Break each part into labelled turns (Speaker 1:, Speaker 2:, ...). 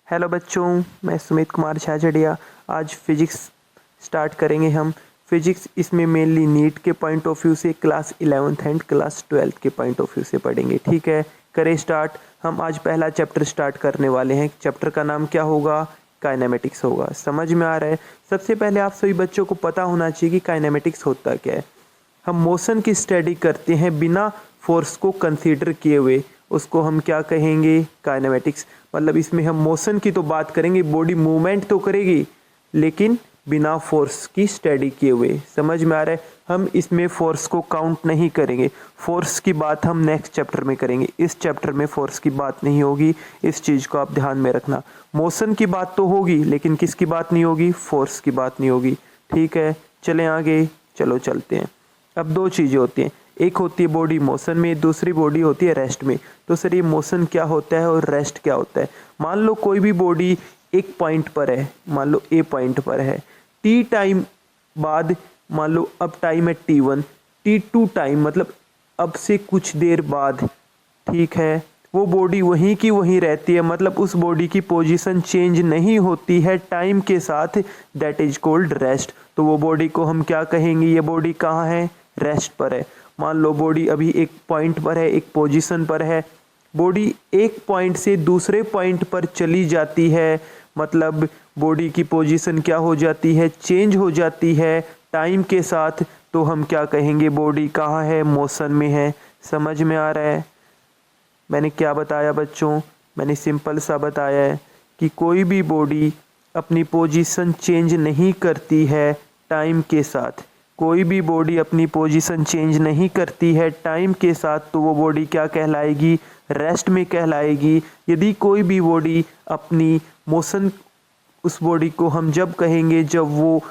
Speaker 1: Hello बच्चों, मैं सुमित कुमार झाझड़िया। आज फिजिक्स स्टार्ट करेंगे हम। फिजिक्स इसमें मेनली नीट के पॉइंट ऑफ व्यू से, class 11th and class 12th के पॉइंट ऑफ व्यू से पढ़ेंगे। ठीक है, करें स्टार्ट। हम आज पहला चैप्टर स्टार्ट करने वाले हैं। चैप्टर का नाम क्या होगा? काइनेमेटिक्स होगा। समझ में आ रहा है? सबसे पहले आप सभी बच्चों को पता होना चाहिए कि काइनेमेटिक्स होता क्या है। हम मोशन की स्टडी करते हैं बिना फोर्स को कंसीडर किए हुए, उसको हम क्या कहेंगे? काइनेमेटिक्स। मतलब इसमें हम मोशन की तो बात करेंगे, बॉडी मूवमेंट तो करेगी लेकिन बिना फोर्स की स्टडी किए हुए। समझ में आ रहा है? हम इसमें फोर्स को काउंट नहीं करेंगे। फोर्स की बात हम नेक्स्ट चैप्टर में करेंगे। इस चैप्टर में फोर्स की बात नहीं होगी, इस चीज़ को आप ध्यान में रखना। मोशन की बात तो होगी लेकिन किसकी बात नहीं होगी? फोर्स की बात नहीं होगी। ठीक है, चलें आगे। चलो चलते हैं। अब दो चीज़ें होती हैं, एक होती है बॉडी मोशन में, दूसरी बॉडी होती है रेस्ट में। तो सर ये मोशन क्या होता है और रेस्ट क्या होता है? मान लो कोई भी बॉडी एक पॉइंट पर है, मान लो ए पॉइंट पर है, टी टाइम बाद, मान लो अब टाइम है T1, T2 टाइम मतलब अब से कुछ देर बाद, ठीक है, वो बॉडी वहीं की वहीं रहती है, मतलब उस बॉडी की पोजीशन चेंज नहीं होती है टाइम के साथ। That is called rest. तो वो बॉडी को हम क्या कहेंगे? ये बॉडी कहाँ है? रेस्ट पर है। मान लो बॉडी अभी एक पॉइंट पर है, एक पोजीशन पर है, बॉडी एक पॉइंट से दूसरे पॉइंट पर चली जाती है, मतलब बॉडी की पोजीशन क्या हो जाती है? चेंज हो जाती है टाइम के साथ। तो हम क्या कहेंगे? बॉडी कहाँ है? मोशन में है। समझ में आ रहा है? मैंने क्या बताया बच्चों? मैंने सिंपल सा बताया है कि कोई भी बॉडी अपनी पोजीशन चेंज नहीं करती है टाइम के साथ। कोई भी बॉडी अपनी पोजीशन चेंज नहीं करती है टाइम के साथ, तो वो बॉडी क्या कहलाएगी? रेस्ट में कहलाएगी। यदि कोई भी बॉडी अपनी मोशन, उस बॉडी को हम जब कहेंगे जब वो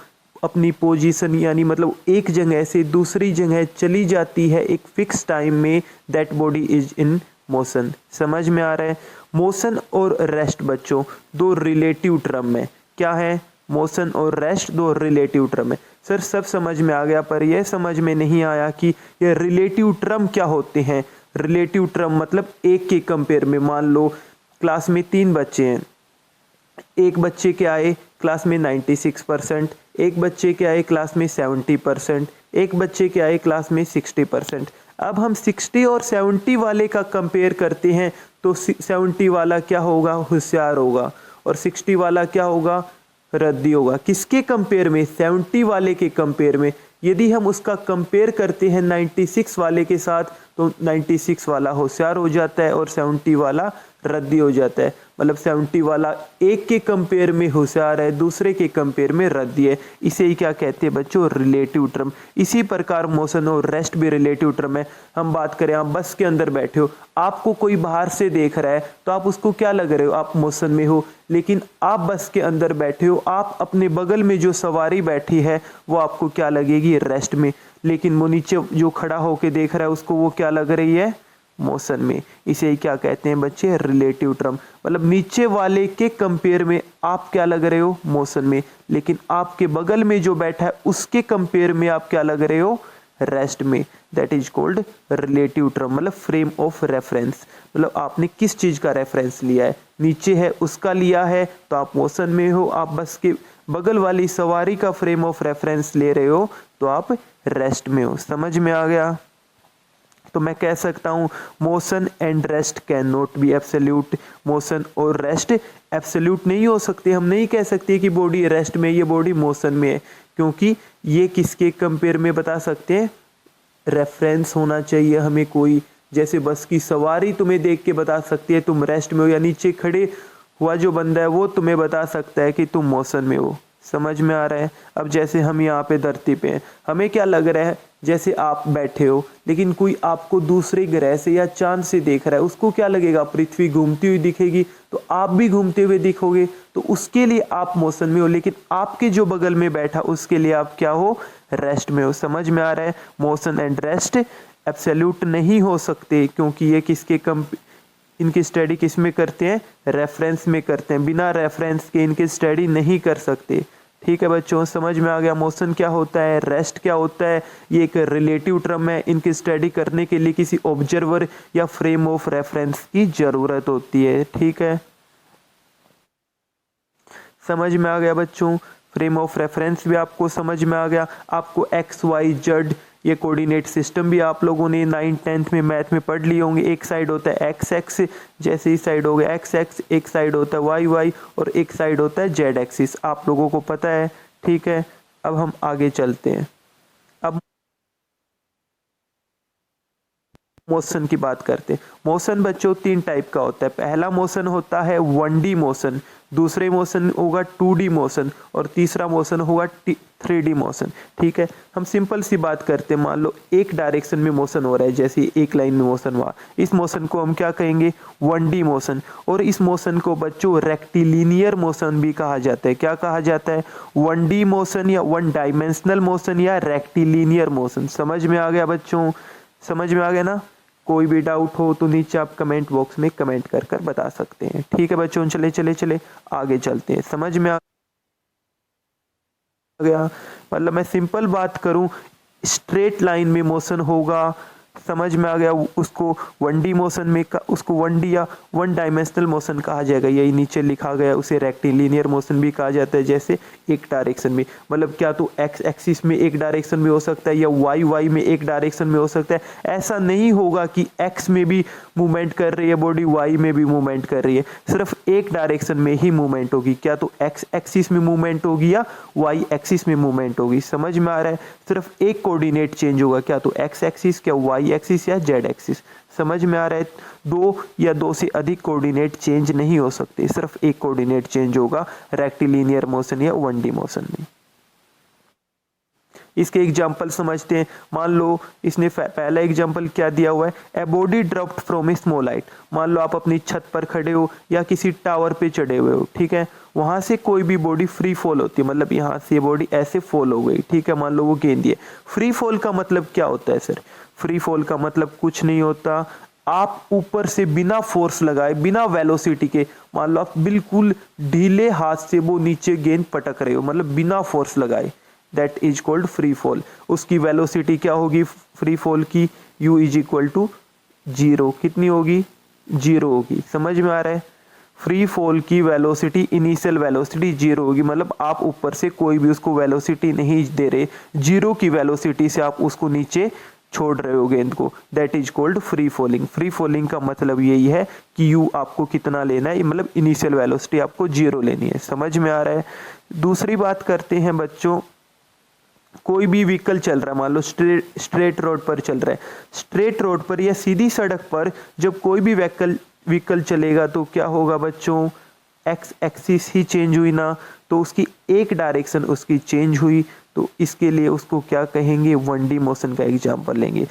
Speaker 1: अपनी पोजीशन यानी मतलब एक जगह से दूसरी जगह चली जाती है एक फिक्स टाइम में, that body is in motion. समझ में आ रहा है? मोशन और रेस्ट बच्चों दो रिलेटिव टर्म है। क्या है? मोशन और रेस्ट दो रिलेटिव टर्म है। सर सब समझ में आ गया, पर यह समझ में नहीं आया कि ये रिलेटिव टर्म क्या होते हैं। रिलेटिव टर्म मतलब एक के कंपेयर में। मान लो क्लास में 3 बच्चे हैं, एक बच्चे के आए क्लास में 96%, एक बच्चे के आए क्लास में 70%, एक बच्चे के आए क्लास में 60%। अब हम 60 और 70 वाले का कंपेयर करते हैं तो 70 वाला क्या होगा? होशियार होगा, और 60 वाला क्या होगा? रद्दी होगा। किसके कंपेयर में? 70 वाले के कंपेयर में। यदि हम उसका कंपेयर करते हैं 96 वाले के साथ तो 96 वाला होशियार हो जाता है और 70 वाला रद्दी हो जाता है। मतलब 70 वाला एक के कंपेयर में होशियार है, दूसरे के कंपेयर में रद्दी है। इसे ही क्या कहते हैं बच्चों? Relative term. इसी प्रकार मोशन और रेस्ट भी रिलेटिव टर्म है। हम बात करें, आप बस के अंदर बैठे हो, आपको कोई बाहर से देख रहा है तो आप उसको क्या लग रहे हो? आप मोशन में हो। लेकिन आप बस के अंदर बैठे हो, आप अपने बगल में जो सवारी बैठी है वो आपको क्या लगेगी? रेस्ट में। लेकिन वो नीचे जो खड़ा होके देख रहा है उसको वो क्या लग रही है? मोशन में। इसे क्या कहते हैं बच्चे? Relative term. मतलब नीचे वाले के कंपेयर में आप क्या लग रहे हो? मोशन में। लेकिन आपके बगल में जो बैठा है उसके कंपेयर में आप क्या लग रहे हो? रेस्ट में। That is called relative term. मतलब फ्रेम ऑफ रेफरेंस, मतलब आपने किस चीज का रेफरेंस लिया है? नीचे है उसका लिया है तो आप मोशन में हो, आप बस के बगल वाली सवारी का फ्रेम ऑफ रेफरेंस ले रहे हो तो आप रेस्ट में हो। समझ में आ गया? तो मैं कह सकता हूँ motion and rest can not be absolute. Motion और रेस्ट एब्सोल्यूट नहीं हो सकते। हम नहीं कह सकते कि बॉडी रेस्ट में, ये बॉडी मोशन में है, क्योंकि ये किसके कंपेयर में बता सकते हैं? रेफरेंस होना चाहिए हमें कोई। जैसे बस की सवारी तुम्हें देख के बता सकती है तुम रेस्ट में हो, या नीचे खड़े हुआ जो बंदा है वो तुम्हें बता सकता है कि तुम मोशन में हो। समझ में आ रहा है? अब जैसे हम यहाँ पे धरती पे हैं, हमें क्या लग रहा है? जैसे आप बैठे हो लेकिन कोई आपको दूसरे ग्रह से या चांद से देख रहा है, उसको क्या लगेगा? पृथ्वी घूमती हुई दिखेगी तो आप भी घूमते हुए दिखोगे, तो उसके लिए आप मोशन में हो। लेकिन आपके जो बगल में बैठा उसके लिए आप क्या हो? रेस्ट में हो। समझ में आ रहा है? मोशन एंड रेस्ट एब्सोल्यूट नहीं हो सकते, क्योंकि ये किसके इनकी स्टडी किस में करते हैं? रेफरेंस में करते हैं। बिना रेफरेंस के इनकी स्टडी नहीं कर सकते। ठीक है बच्चों, समझ में आ गया मोशन क्या होता है, रेस्ट क्या होता है? ये एक रिलेटिव टर्म है। इनकी स्टडी करने के लिए किसी ऑब्जर्वर या फ्रेम ऑफ रेफरेंस की जरूरत होती है। ठीक है। समझ में आ गया बच्चों। फ्रेम ऑफ रेफरेंस भी आपको समझ में आ गया। आपको एक्स वाई जेड ये कोऑर्डिनेट सिस्टम भी आप लोगों ने 9th 10th में मैथ में पढ़ लिए होंगे। एक साइड होता है एक्स एक्स, जैसे इस साइड हो गया एक्स एक्स, एक साइड होता है वाई वाई और एक साइड होता है जेड एक्सिस, आप लोगों को पता है। ठीक है, अब हम आगे चलते हैं। अब मोशन की बात करते हैं। मोशन बच्चों 3 टाइप का होता है। पहला मोशन होता है 1D मोशन, दूसरे मोशन होगा 2D मोशन और तीसरा मोशन होगा 3D मोशन। ठीक है, हम सिंपल सी बात करते हैं। मान लो एक डायरेक्शन में मोशन हो रहा है, जैसे एक लाइन में मोशन हुआ, इस मोशन को हम क्या कहेंगे? 1D motion. और इस मोशन को बच्चों रेक्टिलिनियर मोशन भी कहा जाता है। क्या कहा जाता है? 1D मोशन या 1 डायमेंशनल मोशन या रेक्टिलिनियर मोशन। समझ में आ गया बच्चों? समझ में आ गया ना? कोई भी डाउट हो तो नीचे आप कमेंट बॉक्स में कमेंट कर कर बता सकते हैं। ठीक है बच्चों, चले चले चले आगे चलते हैं। समझ में आ गया? मतलब मैं सिंपल बात करूं, स्ट्रेट लाइन में मोशन होगा, समझ में आ गया, उसको 1D मोशन में उसको 1D या 1 डायमेंशनल मोशन कहा जाएगा। यही नीचे लिखा गया, उसे रेक्टिलिनियर मोशन भी कहा जाता है। जैसे एक डायरेक्शन में, मतलब क्या तो एक्स एक्सिस में एक डायरेक्शन में हो सकता है या वाई वाई में एक डायरेक्शन में हो सकता है। ऐसा नहीं होगा कि एक्स में भी मूवमेंट कर रही है बॉडी, वाई में भी मूवमेंट कर रही है, सिर्फ एक डायरेक्शन में ही मूवमेंट होगी। क्या तो एक्स एक्सिस में मूवमेंट होगी या वाई एक्सिस में मूवमेंट होगी। समझ में आ रहा है? सिर्फ एक कोऑर्डिनेट चेंज होगा, क्या तो एक्स एक्सिस, क्या वाई एक्सिस या जेड एक्सिस। समझ में आ रहा है? 2 या 2 से अधिक कोऑर्डिनेट चेंज नहीं हो सकते, सिर्फ एक कोऑर्डिनेट चेंज होगा रेक्टिलिनियर मोशन या 1D मोशन में। इसके एग्जाम्पल समझते हैं। मान लो इसने पहला एग्जाम्पल क्या दिया हुआ है? A body dropped from A small height. मान लो आप अपनी छत पर खड़े हो या किसी टावर पे चढ़े हुए हो, ठीक है, वहां से कोई भी बॉडी फ्री फॉल होती है, मतलब यहाँ से बॉडी ऐसे फॉल हो गई, ठीक है, मान लो वो गेंदी है। फ्री फॉल का मतलब क्या होता है सर? फ्री फॉल का मतलब कुछ नहीं होता, आप ऊपर से बिना फोर्स लगाए, बिना वेलोसिटी के, मान लो आप बिल्कुल ढीले हाथ से वो नीचे गेंद पटक रहे हो, मतलब बिना फोर्स लगाए, that is called free fall. उसकी वेलोसिटी क्या होगी फ्री फॉल की? u is equal to 0। कितनी होगी? 0 होगी। समझ में आ रहा है? फ्री फॉल की वेलोसिटी, इनिशियल वेलोसिटी 0 होगी, मतलब आप ऊपर से कोई भी उसको वेलोसिटी नहीं दे रहे, 0 की वेलोसिटी से आप उसको नीचे छोड़ रहे हो गेंद को, that is called free falling. Free falling का मतलब यही है कि u आपको कितना लेना है, मतलब इनिशियल वेलोसिटी आपको 0 लेनी है। समझ में आ रहा है? दूसरी बात करते हैं बच्चों, कोई भी व्हीकल चल रहा है, मान लो स्ट्रेट रोड पर चल रहा है, स्ट्रेट रोड पर या सीधी सड़क पर जब कोई भी व्हीकल चलेगा तो क्या होगा बच्चों? एक्स एक्सिस ही चेंज हुई ना, तो उसकी एक डायरेक्शन उसकी चेंज हुई, तो इसके लिए उसको क्या कहेंगे? 1D मोशन का एग्जांपल लेंगे।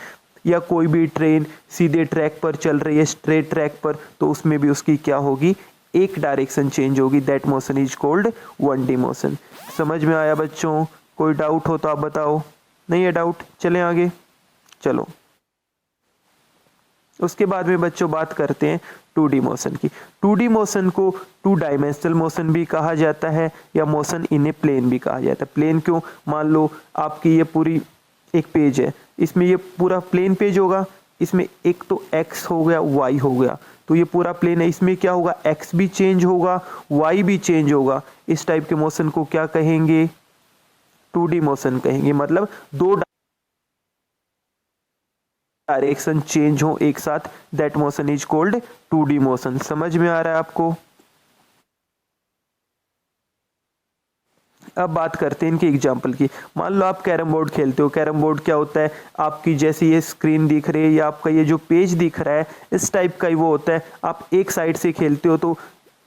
Speaker 1: या कोई भी ट्रेन सीधे ट्रैक पर चल रही है, स्ट्रेट ट्रैक पर, तो उसमें भी उसकी क्या होगी? एक डायरेक्शन चेंज होगी, that motion is called 1D motion. समझ में आया बच्चों? कोई डाउट हो तो आप बताओ। नहीं है डाउट? चलें आगे। चलो, उसके बाद में बच्चों बात करते हैं 2D मोशन की। 2D मोशन को 2 डायमेंशनल मोशन भी कहा जाता है या मोशन इन ए प्लेन भी कहा जाता है। प्लेन क्यों? मान लो आपकी ये पूरी एक पेज है, इसमें ये पूरा प्लेन पेज होगा, इसमें एक तो x हो गया, y हो गया, तो ये पूरा प्लेन है, इसमें क्या होगा? x भी चेंज होगा, y भी चेंज होगा। इस टाइप के मोशन को क्या कहेंगे? 2D मोशन कहेंगे। मतलब 2 डायरेक्शन चेंज हो एक साथ, that motion is called 2D motion. समझ में आ रहा है आपको? अब बात करते हैं इनके एग्जाम्पल की। मान लो आप कैरम बोर्ड खेलते हो। कैरम बोर्ड क्या होता है? आपकी जैसी ये स्क्रीन दिख रही है या आपका ये जो पेज दिख रहा है, इस टाइप का ही वो होता है। आप एक साइड से खेलते हो तो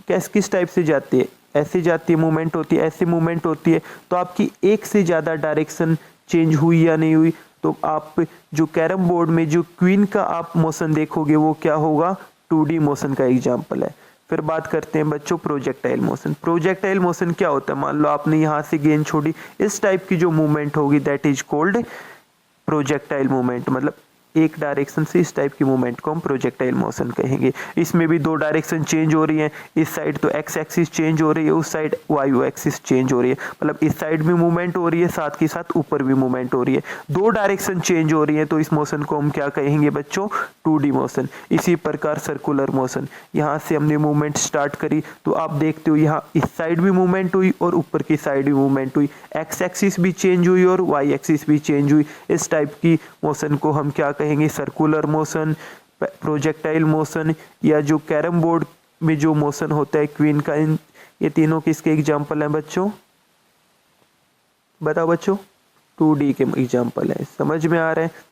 Speaker 1: किस टाइप से जाती है? ऐसे जाती है, मूवमेंट होती है, ऐसे मूवमेंट होती है। तो आपकी एक से ज़्यादा डायरेक्शन चेंज हुई या नहीं हुई? तो आप जो कैरम बोर्ड में जो क्वीन का आप मोशन देखोगे वो क्या होगा? 2D मोशन का एग्जाम्पल है। फिर बात करते हैं बच्चों प्रोजेक्टाइल मोशन। प्रोजेक्टाइल मोशन क्या होता है? मान लो आपने यहाँ से गेंद छोड़ी, इस टाइप की जो मूवमेंट होगी that is called projectile movement. मतलब एक डायरेक्शन से इस टाइप की मूवमेंट को हम प्रोजेक्टाइल मोशन कहेंगे। इसमें भी दो डायरेक्शन चेंज हो रही है, इस साइड तो एक्स एक्सिस चेंज हो रही है, उस साइड वाई एक्सिस चेंज हो रही है, मतलब इस साइड भी मूवमेंट हो रही है, साथ के साथ ऊपर भी मूवमेंट हो रही है, दो डायरेक्शन चेंज हो रही है, तो इस मोशन को हम क्या कहेंगे बच्चों, 2D मोशन। इसी प्रकार सर्कुलर मोशन, यहाँ से हमने मूवमेंट स्टार्ट करी तो आप देखते हो यहाँ इस साइड भी मूवमेंट हुई और ऊपर की साइड भी मूवमेंट हुई, एक्स एक्सिस भी चेंज हुई और वाई एक्सिस भी चेंज हुई। इस टाइप की मोशन को हम क्या कहेंगे, सर्कुलर मोशन, प्रोजेक्टाइल मोशन, या जो कैरम बोर्ड में जो मोशन होता है क्वीन का। ये तीनों किसके एग्जाम्पल हैं बच्चों, बताओ बच्चों, 2D के एग्जाम्पल है। समझ में आ रहा है।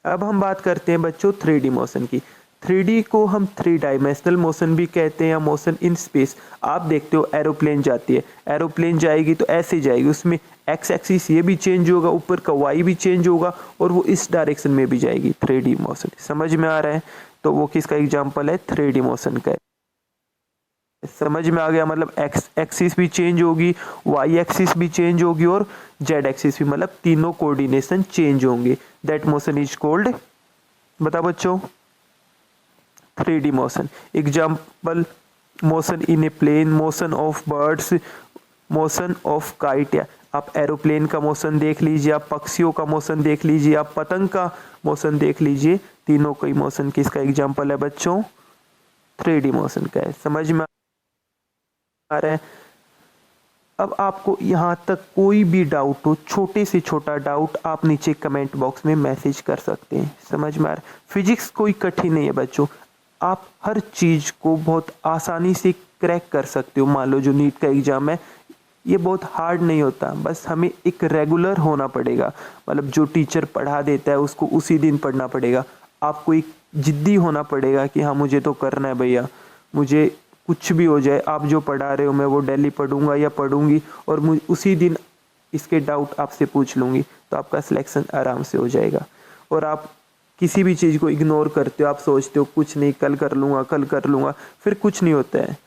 Speaker 1: अब हम बात करते हैं बच्चों 3D मोशन की। 3D को हम 3 डायमेंशनल मोशन भी कहते हैं या मोशन इन स्पेस। आप देखते हो एरोप्लेन जाती है, एरोप्लेन जाएगी तो ऐसे जाएगी, उसमें एक्स एक्सिस ये भी चेंज होगा, ऊपर का वाई भी चेंज होगा और वो इस डायरेक्शन में भी जाएगी, 3D मोशन। समझ में आ रहा है। तो वो किसका एग्जाम्पल है, 3D मोशन का। समझ में आ गया, मतलब एक्स एक्सिस भी चेंज होगी, वाई एक्सिस भी चेंज होगी और जेड एक्सिस भी, मतलब तीनों कोऑर्डिनेशन चेंज होंगे। दैट मोशन इज कॉल्ड, बता बच्चों, 3D motion. Example, motion in a plane, motion of birds, motion of kite. आप एरोप्लेन का मोशन देख लीजिए, आप पक्षियों का मोशन देख लीजिए, आप पतंग का मोशन देख लीजिए, तीनों का मोशन किसका एग्जाम्पल है बच्चों, 3D मोशन का है। समझ में आ रहा है। अब आपको यहाँ तक कोई भी डाउट हो, छोटे से छोटा डाउट, आप नीचे कमेंट बॉक्स में मैसेज कर सकते हैं। समझ में आ रहा है। फिजिक्स कोई कठिन नहीं है बच्चों, आप हर चीज़ को बहुत आसानी से क्रैक कर सकते हो। मान लो जो नीट का एग्ज़ाम है, ये बहुत हार्ड नहीं होता, बस हमें एक रेगुलर होना पड़ेगा, मतलब जो टीचर पढ़ा देता है उसको उसी दिन पढ़ना पड़ेगा। आपको एक जिद्दी होना पड़ेगा कि हाँ मुझे तो करना है भैया, मुझे कुछ भी हो जाए, आप जो पढ़ा रहे हो मैं वो डेली पढ़ूंगा या पढ़ूंगी और मुझे उसी दिन इसके डाउट आपसे पूछ लूँगी, तो आपका सिलेक्शन आराम से हो जाएगा। और आप किसी भी चीज़ को इग्नोर करते हो, आप सोचते हो कुछ नहीं, कल कर लूँगा, कल कर लूँगा, फिर कुछ नहीं होता है।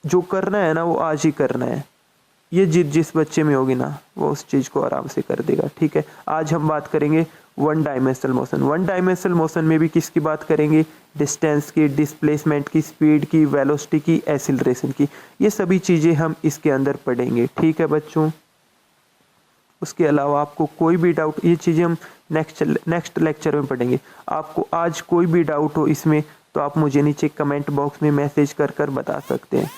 Speaker 1: जो करना है ना वो आज ही करना है। ये जिद जिस बच्चे में होगी ना, वो उस चीज़ को आराम से कर देगा। ठीक है, आज हम बात करेंगे 1 डायमेंशनल मोशन। 1 डायमेंशनल मोशन में भी किसकी बात करेंगे, डिस्टेंस की, डिस्प्लेसमेंट की, स्पीड की, वेलोसिटी की, एक्सीलरेशन की। ये सभी चीज़ें हम इसके अंदर पढ़ेंगे। ठीक है बच्चों। उसके अलावा आपको कोई भी डाउट, ये चीज़ें हम नेक्स्ट लेक्चर में पढ़ेंगे। आपको आज कोई भी डाउट हो इसमें तो आप मुझे नीचे कमेंट बॉक्स में मैसेज कर बता सकते हैं।